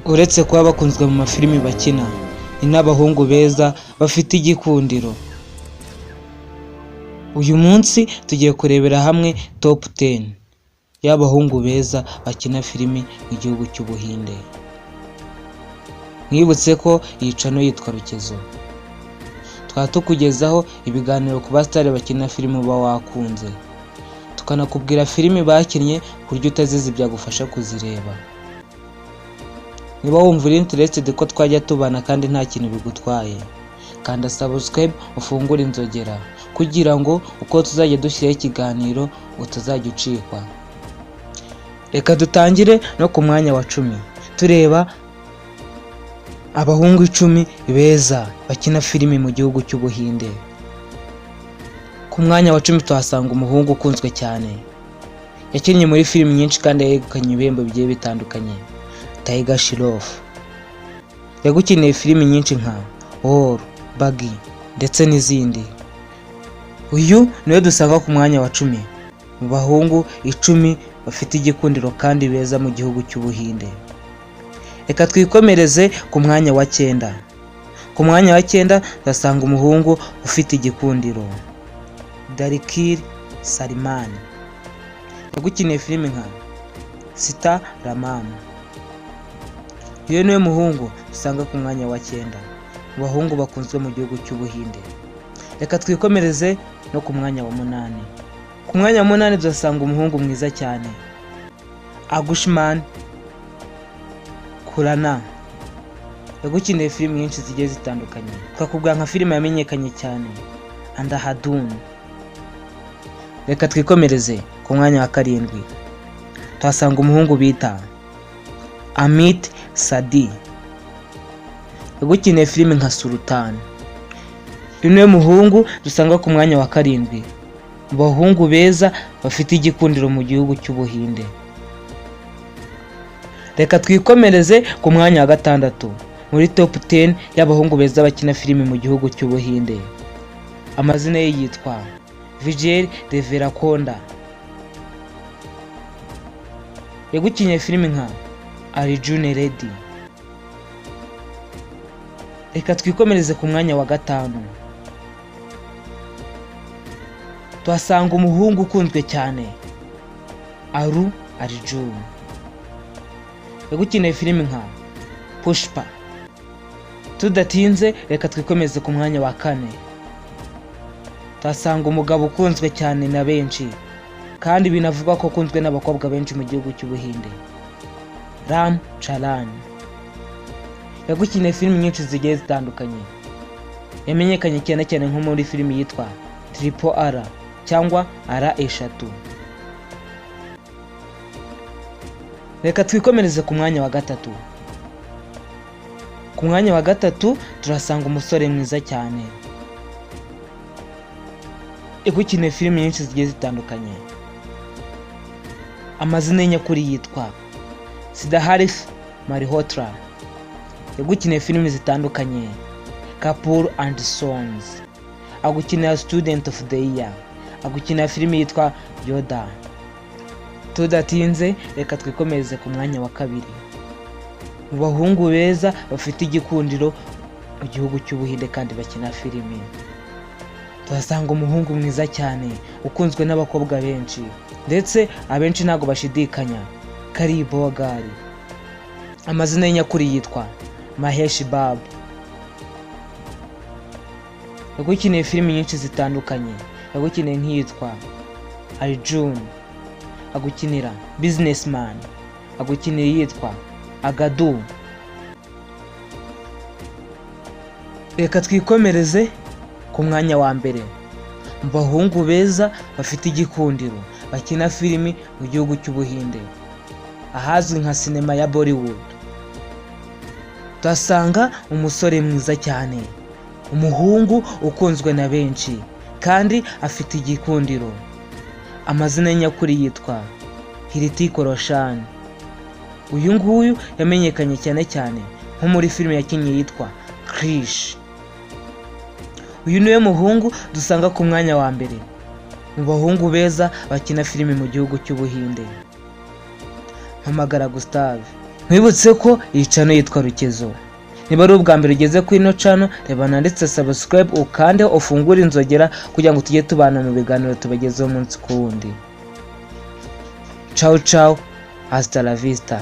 uretse kuba bakunzwe mu mafilimi bakina, ni n'abahungu beza bafite igikundiro. Uyu munsi tugiye kurebera hamwe top 10 y'abahungu beza bakina filimi mu gihugu cy'Ubuhinde. Mwibutse ko iyi channel yitwa Rukezo. Twatukugezaho ibiganiro ku basitari bakina filimi uba wakunze, tukanakubwira filimi bakinnye kuryo utazizi byagufasha kuzireba. Niba wumva uri interested ko twajya tubana kandi nta kintu bigutwaye, kanda subscribe ufungure inzogera kugira ngo uko tuzajya dushyiraho ikiganiro utazajya ucikwa. Reka dutangire no ku mwanya wa 10 tureba abahungu 10 beza bakina filimi mu gihugu cy'Ubuhinde. Ku mwanya wa 10 tuhasanga umuhungu ukunzwe cyane, yakinnye muri filimi nyinshi kandi yegukanye ibihembo bigiye bitandukanye, Tiger Shroff. Yagukineye filimi nyinshi nka War, Bagi ndetse n'izindi. Uyu niwe dusanga ku mwanya wa 10 mu bahungu 10 bafite igikundiro kandi beza mu gihugu cy'Ubuhinde. Reka twikomereze ku mwanya wa 9. Ku mwanya wa 9 dusanga umuhungu ufite igikundiro, Dulquer Salmaan. Yagukineye filimi nka Sita Ramam. Uyu niwe muhungu dusanga ku mwanya wa 9 mu bahungu bakunzwe mu gihugu cy'Ubuhinde. Reka twikomereze no ku mwanya wa 8. Ku mwanya wa 8 dusanga umuhungu mwiza cyane, Ayushmann Khurrana. Yagukineye filimi nyinshi zigiye zitandukanye, twakubwira nka filimi yamenyekanye cyane Andhadhun. Reka twikomereze ku mwanya wa 7 tuhasanga umuhungu bita Amit Sadi. Yagukineye filimi nka Sultan. Uyu niwe muhungu dusanga ku mwanya wa 7 mu bahungu beza bafite igikundiro mu gihugu cy'Ubuhinde. Reka twikomereze ku mwanya wa 6 muri top 10 y'abahungu beza bakina filimi mu gihugu cy'Ubuhinde. Amazina ye yitwa Vijay Deverakonda. Yagukineye filimi nka Arjun Reddy. Reka twikomereze ku mwanya wa 5 tuhasanga umuhungu ukunzwe cyane, Allu Arjun. Yagukineye filimi nka Pushpa. Tudatinze reka twikomeze ku mwanya wa 4 tuhasanga umugabo ukunzwe cyane na benshi kandi binavugwa ko akunzwe n'abakobwa benshi mu gihugu cy'Ubuhinde, Ram Charan. Yagukineye filimi nyinshi zigiye zitandukanye, yamenyekanye cyane cyane nko muri filimi yitwa Triple R cyangwa R3. Reka twikomereze ku mwanya wa 3. Ku mwanya wa 3 turasanga umusore mwiza cyane, yagukineye filimi nyinshi zigiye zitandukanye. Amazina ye nyakuri yitwa Siddharth Malhotra. Yagukineye filimi zitandukanye, Kapoor and Sons. Agukinira Student of the Year. Agukinira filimi yitwa Yoda. Tudatinze reka twikomereze ku mwanya wa 2 mu bahungu beza bafite igikundiro mu gihugu cy'Ubuhinde kandi bakina filimi. Tuhasanga umuhungu mwiza cyane ukunzwe n'abakobwa benshi ndetse abenshi ntago bashidikanya, Kari Bogari. Amazina ye nyakuri yitwa Mahesh Babu. Yagukineye filimi nyinshi zitandukanye, yagukineye nk'iyitwa Arjun, agukinira Businessman, agukineye yitwa Agadu. Reka twikomereze ku mwanya wa 1 mu bahungu beza bafite igikundiro bakina filimi mu gihugu cy'Ubuhinde, ahazwi nka sinema ya Bollywood. Tuhasanga umusore mwiza cyane, umuhungu ukunzwe na benshi kandi afite igikundiro. Amazina ye nyakuri yitwa Hrithik Roshan. Uyu nguyu yamenyekanye cyane nko muri filimi yakinnye yitwa Krish. Uyu niwe muhungu dusanga ku mwanya wa 1 mu bahungu beza bakina filimi mu gihugu cy'Ubuhinde. Mpamagara Gustave. Nkwibutse ko iyi channel yitwa Rukezo. Niba ari ubwa mbere ugeze kuri ino channel, reba nanditse subscribe ukande ufungure inzogera kugira ngo tujye tubana mu biganiro tubagezeho umunsi ku wundi. Ciao ciao, hasta la vista.